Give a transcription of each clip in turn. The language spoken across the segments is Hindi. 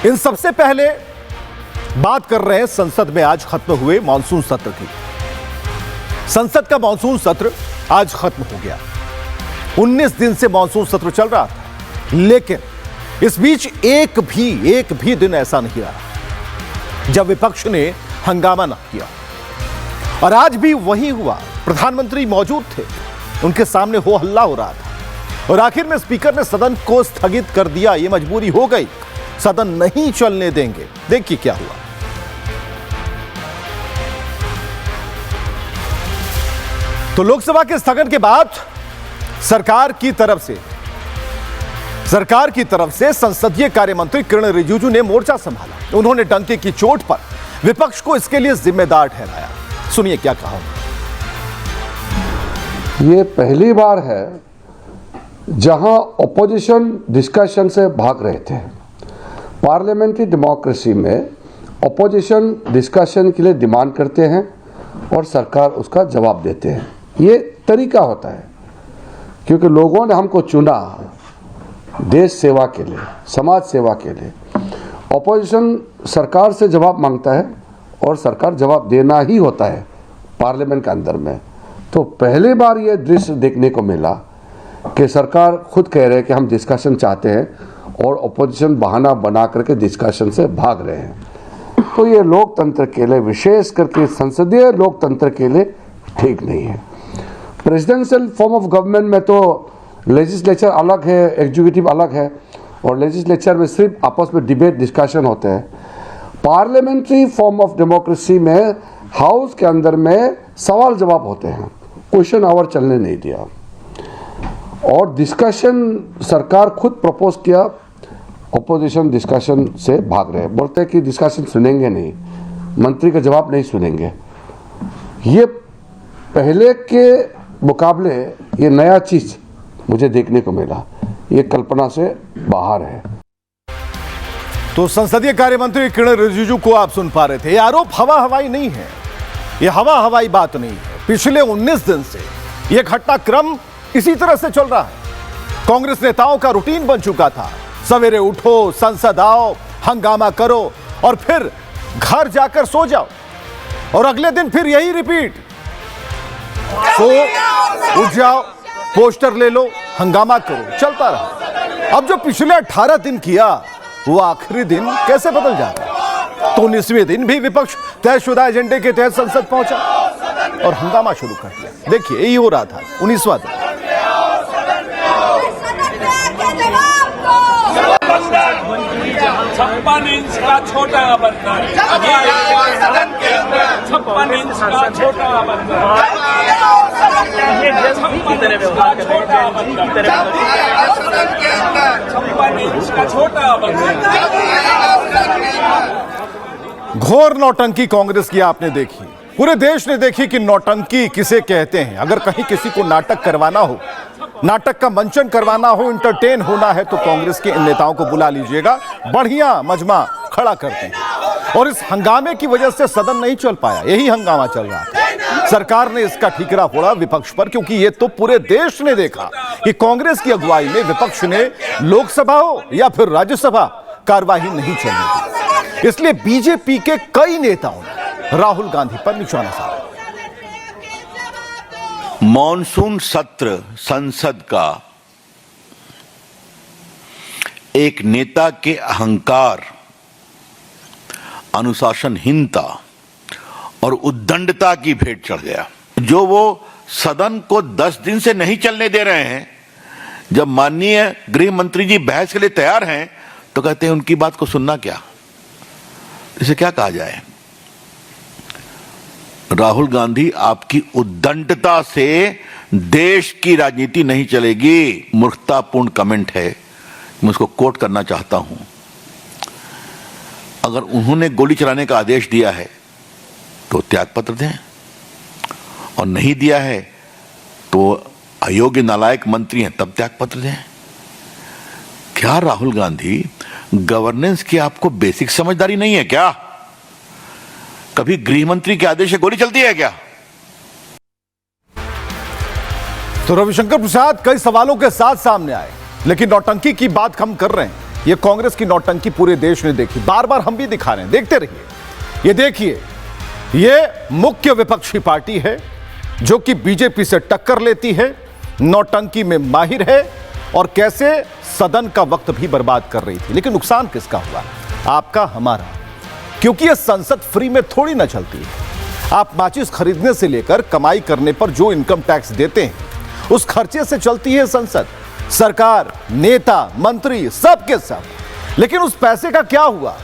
इन सबसे पहले बात कर रहे हैं संसद में आज खत्म हुए मॉनसून सत्र की। संसद का मॉनसून सत्र आज खत्म हो गया। 19 दिन से मॉनसून सत्र चल रहा था, लेकिन इस बीच एक भी दिन ऐसा नहीं रहा जब विपक्ष ने हंगामा न किया। और आज भी वही हुआ। प्रधानमंत्री मौजूद थे, उनके सामने हो हल्ला हो रहा था और आखिर में स्पीकर ने सदन को स्थगित कर दिया। यह मजबूरी हो गई, सदन नहीं चलने देंगे। देखिए क्या हुआ। तो लोकसभा के स्थगन के बाद सरकार की तरफ से संसदीय कार्य मंत्री किरण रिजिजू ने मोर्चा संभाला। उन्होंने डंके की चोट पर विपक्ष को इसके लिए जिम्मेदार ठहराया। सुनिए क्या कहा। ये पहली बार है जहां ऑपोजिशन डिस्कशन से भाग रहे थे। पार्लियामेंट्री डेमोक्रेसी में ऑपोजिशन डिस्कशन के लिए डिमांड करते हैं और सरकार उसका जवाब देते हैं। ये तरीका होता है क्योंकि लोगों ने हमको चुना देश सेवा के लिए, समाज सेवा के लिए। ऑपोजिशन सरकार से जवाब मांगता है और सरकार जवाब देना ही होता है पार्लियामेंट के अंदर में। तो पहली बार ये दृश्य देखने को मिला कि सरकार खुद कह रहे हैं कि हम डिस्कशन चाहते हैं और ऑपोजिशन बहाना बना करके डिस्कशन से भाग रहे हैं। तो ये लोकतंत्र के लिए, विशेष करके संसदीय लोकतंत्र के लिए ठीक नहीं है। प्रेसिडेंशियल फॉर्म ऑफ गवर्नमेंट में तो लेजिस्लेचर अलग है, एग्जीक्यूटिव अलग है और लेजिस्लेचर में सिर्फ आपस में डिबेट डिस्कशन होते हैं। पार्लियामेंट्री फॉर्म ऑफ डेमोक्रेसी में हाउस के अंदर में सवाल जवाब होते हैं, क्वेश्चन आवर चलने नहीं दिया और डिस्कशन सरकार खुद प्रपोज किया। ऑपोजिशन डिस्कशन से भाग रहे, बोलते हैं कि डिस्कशन सुनेंगे नहीं, मंत्री का जवाब नहीं सुनेंगे। ये पहले के मुकाबले ये नया चीज मुझे देखने को मिला, ये कल्पना से बाहर है। तो संसदीय कार्य मंत्री किरण रिजिजू को आप सुन पा रहे थे। ये आरोप हवा हवाई नहीं है, ये हवा हवाई बात नहीं है। पिछले 19 दिन से यह घटनाक्रम इसी तरह से चल रहा है। कांग्रेस नेताओं का रूटीन बन चुका था, सवेरे उठो, संसद आओ, हंगामा करो और फिर घर जाकर सो जाओ और अगले दिन फिर यही रिपीट। सो उठ जाओ, पोस्टर ले लो, हंगामा करो, चलता रहा। अब जो पिछले 18 दिन किया वो आखिरी दिन कैसे बदल जाता है। तो 19वें दिन भी विपक्ष तयशुदा एजेंडे के तहत संसद पहुंचा और हंगामा शुरू कर दिया। देखिए यही हो रहा था 19वां दिन। 56 इंच का छोटा बंदर, 56 इंच का छोटा बंदर, घोर नौटंकी कांग्रेस की आपने देखी, पूरे देश ने देखी कि नौटंकी किसे कहते हैं। अगर कहीं किसी को नाटक करवाना हो, नाटक का मंचन करवाना हो, इंटरटेन होना है तो कांग्रेस के इन नेताओं को बुला लीजिएगा, बढ़िया मजमा खड़ा करते हैं। और इस हंगामे की वजह से सदन नहीं चल पाया। यही हंगामा चल रहा था। सरकार ने इसका ठीकरा फोड़ा विपक्ष पर, क्योंकि ये तो पूरे देश ने देखा कि कांग्रेस की अगुवाई में विपक्ष ने लोकसभा हो या फिर राज्यसभा कार्यवाही नहीं चलने दी। इसलिए बीजेपी के कई नेताओं ने राहुल गांधी पर निशाना साधा। मॉनसून सत्र संसद का एक नेता के अहंकार, अनुशासनहीनता और उद्दंडता की भेंट चढ़ गया। जो वो सदन को 10 दिन से नहीं चलने दे रहे हैं, जब माननीय गृह मंत्री जी बहस के लिए तैयार हैं तो कहते हैं उनकी बात को सुनना क्या। इसे क्या कहा जाए। राहुल गांधी, आपकी उद्दंडता से देश की राजनीति नहीं चलेगी। मूर्खतापूर्ण कमेंट है, मैं उसको कोट करना चाहता हूं। अगर उन्होंने गोली चलाने का आदेश दिया है तो त्यागपत्र दें, और नहीं दिया है तो अयोग्य नालायक मंत्री हैं तब त्यागपत्र दें। क्या राहुल गांधी, गवर्नेंस की आपको बेसिक समझदारी नहीं है क्या? कभी गृह मंत्री के आदेश से गोली चलती है क्या? तो रविशंकर प्रसाद कई सवालों के साथ सामने आए, लेकिन नौटंकी की बात हम कर रहे हैं। ये कांग्रेस की नौटंकी पूरे देश ने देखी, बार बार हम भी दिखा रहे हैं, देखते रहिए। ये देखिए, ये मुख्य विपक्षी पार्टी है जो कि बीजेपी से टक्कर लेती है, नौटंकी में माहिर है और कैसे सदन का वक्त भी बर्बाद कर रही थी। लेकिन नुकसान किसका हुआ? आपका, हमारा, क्योंकि यह संसद फ्री में थोड़ी ना चलती है। आप माचिस खरीदने से लेकर कमाई करने पर जो इनकम टैक्स देते हैं, उस खर्चे से चलती है संसद, सरकार, नेता, मंत्री, सब के सब। लेकिन उस पैसे का क्या हुआ?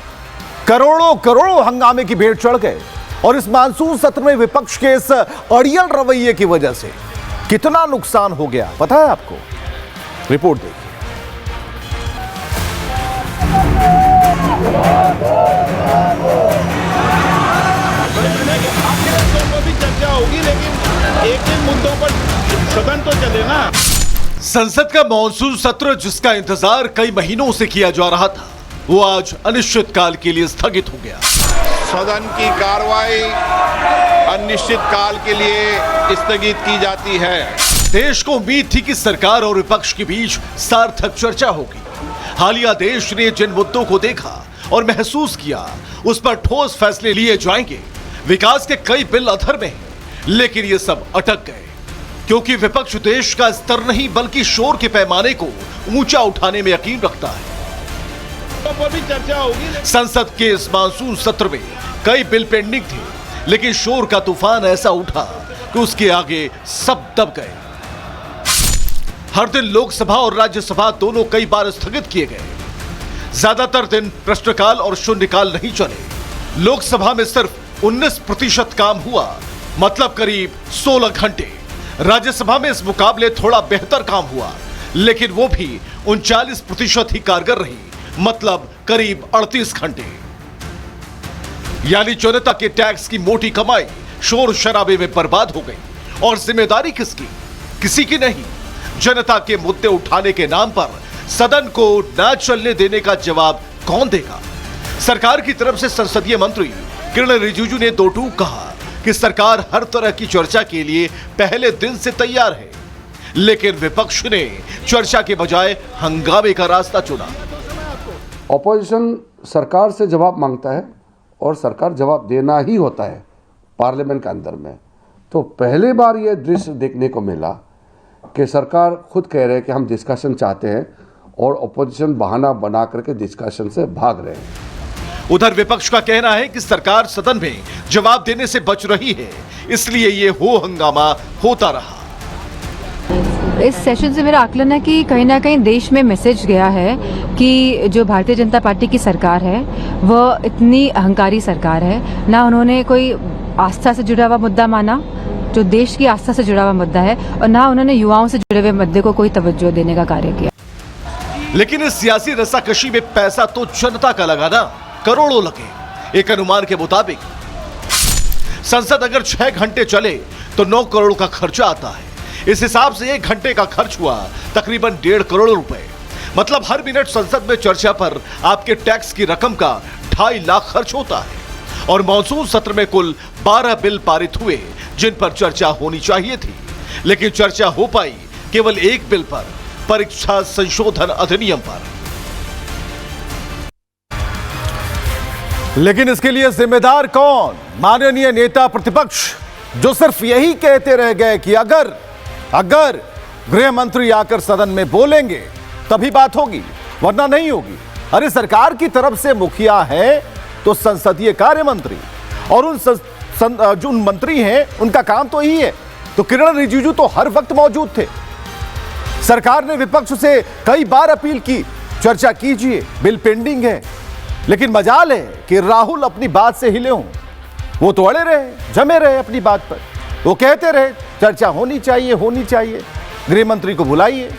करोड़ों करोड़ों हंगामे की भेंट चढ़ गए। और इस मानसून सत्र में विपक्ष के इस अड़ियल रवैये की वजह से कितना नुकसान हो गया पता है आपको? रिपोर्ट देखिए। भी चर्चा होगी, लेकिन एक मुद्दों पर सदन तो चले ना। संसद का मॉनसून सत्र, जिसका इंतजार कई महीनों से किया जा रहा था, वो आज अनिश्चित काल के लिए स्थगित हो गया। सदन की कार्रवाई अनिश्चित काल के लिए स्थगित की जाती है। देश को उम्मीद थी कि सरकार और विपक्ष के बीच सार्थक चर्चा होगी। हालिया देश ने जिन मुद्दों को देखा और महसूस किया, उस पर ठोस फैसले लिए जाएंगे। विकास के कई बिल अधर में हैं, लेकिन ये सब अटक गए क्योंकि विपक्ष देश का स्तर नहीं बल्कि शोर के पैमाने को ऊंचा उठाने में यकीन रखता है। तो भी चर्चा होगी। संसद के इस मानसून सत्र में कई बिल पेंडिंग थे, लेकिन शोर का तूफान ऐसा उठा कि उसके आगे सब दब गए। हर दिन लोकसभा और राज्यसभा दोनों कई बार स्थगित किए गए। ज्यादातर दिन प्रश्नकाल और शून्यकाल नहीं चले। लोकसभा में सिर्फ 19% काम हुआ, मतलब करीब 16 घंटे। राज्यसभा में इस मुकाबले थोड़ा बेहतर काम हुआ, लेकिन वो भी 39% ही कारगर रही, मतलब करीब 38 घंटे। यानी जनता के टैक्स की मोटी कमाई शोर शराबे में बर्बाद हो गई। और जिम्मेदारी किसकी? किसी की नहीं। जनता के मुद्दे उठाने के नाम पर सदन को न चलने देने का जवाब कौन देगा? सरकार की तरफ से संसदीय मंत्री किरण रिजिजू ने दो टूक कहा कि सरकार हर तरह की चर्चा के लिए पहले दिन से तैयार है, लेकिन विपक्ष ने चर्चा के बजाय हंगामे का रास्ता चुना। ऑपोजिशन सरकार से जवाब मांगता है और सरकार जवाब देना ही होता है पार्लियामेंट के अंदर में। तो पहली बार ये दृश्य देखने को मिला कि सरकार खुद कह रहे हैं कि हम डिस्कशन चाहते हैं और ऑपोजिशन बहाना बना करके डिस्कशन से भाग रहे हैं। उधर विपक्ष का कहना है कि सरकार सदन में जवाब देने से बच रही है, इसलिए ये हो हंगामा होता रहा। इस सेशन से मेरा आकलन है कि कहीं ना कहीं देश में मैसेज गया है कि जो भारतीय जनता पार्टी की सरकार है वह इतनी अहंकारी सरकार है। ना उन्होंने कोई आस्था से जुड़ा हुआ मुद्दा माना, जो देश की आस्था से जुड़ा हुआ मुद्दा है, और ना उन्होंने युवाओं से जुड़े हुए मुद्दे को कोई तवज्जो देने का कार्य किया। लेकिन इस सियासी रस्साकशी में पैसा तो जनता का लगा ना, करोड़ों लगे। एक अनुमान के मुताबिक संसद अगर 6 घंटे चले तो 9 करोड़ का खर्चा आता है। इस हिसाब से 1 घंटे का खर्च हुआ तकरीबन 1.5 करोड़ रुपए। मतलब हर मिनट संसद में चर्चा पर आपके टैक्स की रकम का 2.5 लाख खर्च होता है। और मॉनसून सत्र में कुल 12 बिल पारित हुए जिन पर चर्चा होनी चाहिए थी, लेकिन चर्चा हो पाई केवल एक बिल पर, परीक्षा संशोधन अधिनियम पर। लेकिन इसके लिए जिम्मेदार कौन? माननीय नेता प्रतिपक्ष, जो सिर्फ यही कहते रह गए कि अगर गृह मंत्री आकर सदन में बोलेंगे तभी बात होगी, वरना नहीं होगी। अरे सरकार की तरफ से मुखिया है तो संसदीय कार्य मंत्री, और जो मंत्री हैं उनका काम तो यही है। तो किरण रिजिजू तो हर वक्त मौजूद थे। सरकार ने विपक्ष से कई बार अपील की, चर्चा कीजिए, बिल पेंडिंग है। लेकिन मजाल है कि राहुल अपनी बात से हिले हों। वो तो अड़े रहे, जमे रहे अपनी बात पर। वो कहते रहे चर्चा होनी चाहिए, गृह मंत्री को बुलाइए,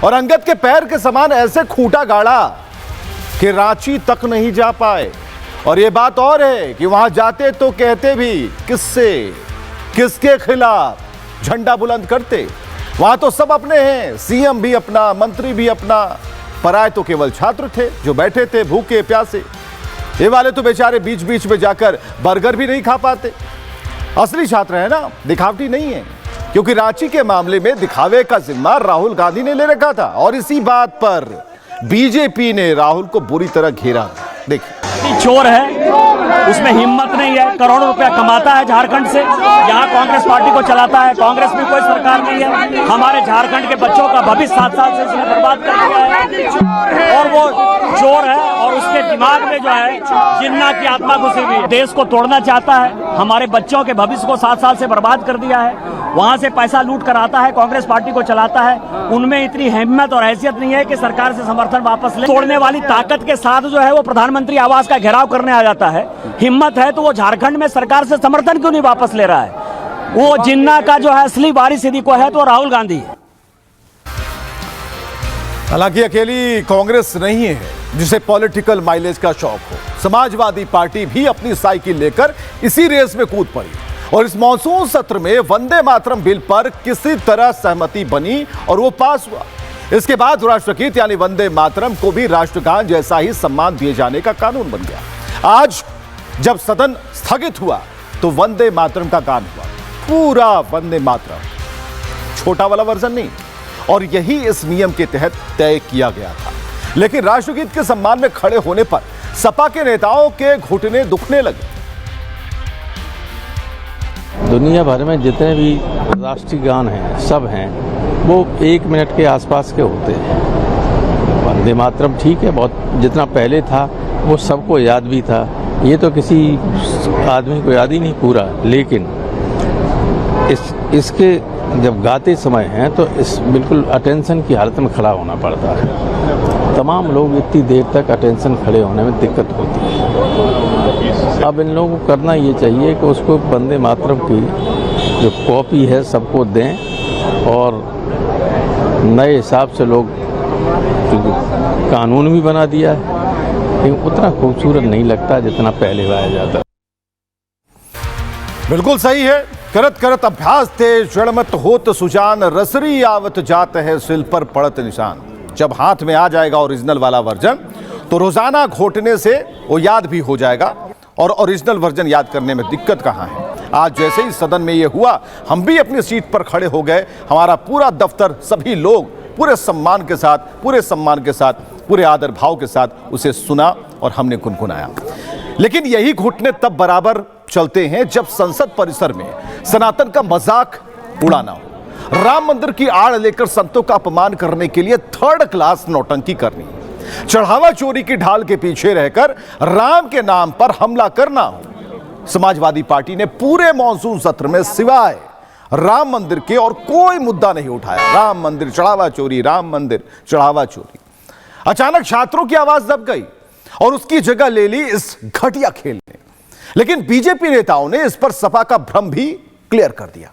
और अंगद के पैर के समान ऐसे खूंटा गाड़ा कि रांची तक नहीं जा पाए। और ये बात और है कि वहां जाते तो कहते भी किसके खिलाफ झंडा बुलंद करते। वहां तो सब अपने हैं, सीएम भी अपना, मंत्री भी अपना। पराए तो केवल छात्र थे जो बैठे थे भूखे प्यासे। ये वाले तो बेचारे बीच बीच में जाकर बर्गर भी नहीं खा पाते। असली छात्र है ना, दिखावटी नहीं है, क्योंकि रांची के मामले में दिखावे का जिम्मा राहुल गांधी ने ले रखा था। और इसी बात पर बीजेपी ने राहुल को बुरी तरह घेरा। देखिए, चोर है, उसमें हिम्मत नहीं है, करोड़ों रुपया कमाता है झारखंड से, यहाँ कांग्रेस पार्टी को चलाता है। कांग्रेस में कोई सरकार नहीं है। हमारे झारखंड के बच्चों का भविष्य 7 साल से इसने बर्बाद कर दिया है और वो चोर है और उसके दिमाग में जो है जिन्ना की आत्मा घुसी हुई है। देश को तोड़ना चाहता है, हमारे बच्चों के भविष्य को 7 साल से बर्बाद कर दिया है। वहां से पैसा लूट कर आता है, कांग्रेस पार्टी को चलाता है। उनमें इतनी हिम्मत और हैसियत नहीं है कि सरकार से समर्थन वापस ले। तोड़ने वाली ताकत के साथ जो है वो प्रधानमंत्री आवास का घेराव करने आ जाता है। हिम्मत है तो वो झारखंड में सरकार से समर्थन क्यों नहीं वापस ले रहा है? वो जिन्ना का जो है असली वारिस यदि कोई है तो राहुल गांधी है। हालांकि अकेली कांग्रेस नहीं है जिसे पॉलिटिकल माइलेज का शौक हो। समाजवादी पार्टी भी अपनी साइकिल लेकर इसी रेस में कूद पड़ी और इस मॉनसून सत्र में वंदे मातरम बिल पर किसी तरह सहमति बनी और वो पास हुआ। इसके बाद राष्ट्रगीत यानी वंदे मातरम को भी राष्ट्रगान जैसा ही सम्मान दिए जाने का कानून बन गया। आज जब सदन स्थगित हुआ तो वंदे मातरम का गान हुआ, पूरा वंदे मातरम, छोटा वाला वर्जन नहीं। और यही इस नियम के तहत तय किया गया था। लेकिन राष्ट्रगीत के सम्मान में खड़े होने पर सपा के नेताओं के घुटने दुखने लगे। दुनिया भर में जितने भी राष्ट्रीय गान हैं सब हैं वो 1 मिनट के आसपास के होते हैं। वंदे मातरम ठीक है, बहुत जितना पहले था वो सबको याद भी था, ये तो किसी आदमी को याद ही नहीं पूरा। लेकिन इसके जब गाते समय हैं तो इस बिल्कुल अटेंशन की हालत में खड़ा होना पड़ता है। तमाम लोग इतनी देर तक अटेंशन खड़े होने में दिक्कत होती है। अब इन लोगों को करना ये चाहिए कि उसको वंदे मातरम की जो कॉपी है सबको दें और नए हिसाब से लोग कानून भी बना दिया है, लेकिन उतना खूबसूरत नहीं लगता जितना पहले गाया जाता। बिल्कुल सही है। करत करत अभ्यास थे जड़मत होत सुजान, रसरी आवत जात है सिल पर पड़त निशान। जब हाथ में आ जाएगा ओरिजिनल वाला वर्जन तो रोजाना घोटने से वो याद भी हो जाएगा और ओरिजिनल वर्जन याद करने में दिक्कत कहाँ है। आज जैसे ही सदन में ये हुआ हम भी अपनी सीट पर खड़े हो गए। हमारा पूरा दफ्तर, सभी लोग पूरे सम्मान के साथ, पूरे आदर भाव के साथ उसे सुना और हमने गुनगुनाया। लेकिन यही घुटने तब बराबर चलते हैं जब संसद परिसर में सनातन का मजाक उड़ाना हो, राम मंदिर की आड़ लेकर संतों का अपमान करने के लिए 3rd क्लास नौटंकी करनी, चढ़ावा चोरी की ढाल के पीछे रहकर राम के नाम पर हमला करना हो। समाजवादी पार्टी ने पूरे मॉनसून सत्र में सिवाय राम मंदिर के और कोई मुद्दा नहीं उठाया। राम मंदिर चढ़ावा चोरी, राम मंदिर चढ़ावा चोरी। अचानक छात्रों की आवाज दब गई और उसकी जगह ले ली इस घटिया खेल ने। लेकिन बीजेपी नेताओं ने इस पर सपा का भ्रम भी क्लियर कर दिया।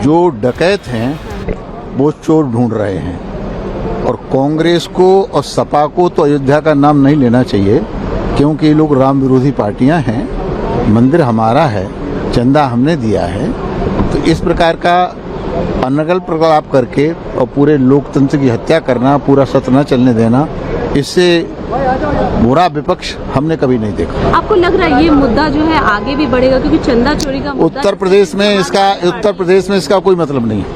जो डकैत हैं वो चोर ढूंढ रहे हैं और कांग्रेस को और सपा को तो अयोध्या का नाम नहीं लेना चाहिए, क्योंकि ये लोग राम विरोधी पार्टियां हैं। मंदिर हमारा है, चंदा हमने दिया है, तो इस प्रकार का अनगल प्रकलाप करके और पूरे लोकतंत्र की हत्या करना, पूरा सत्र न चलने देना, इससे बुरा विपक्ष हमने कभी नहीं देखा। आपको लग रहा है ये मुद्दा जो है आगे भी बढ़ेगा, क्योंकि चंदा चोरी का मुद्दा उत्तर प्रदेश में इसका कोई मतलब नहीं है।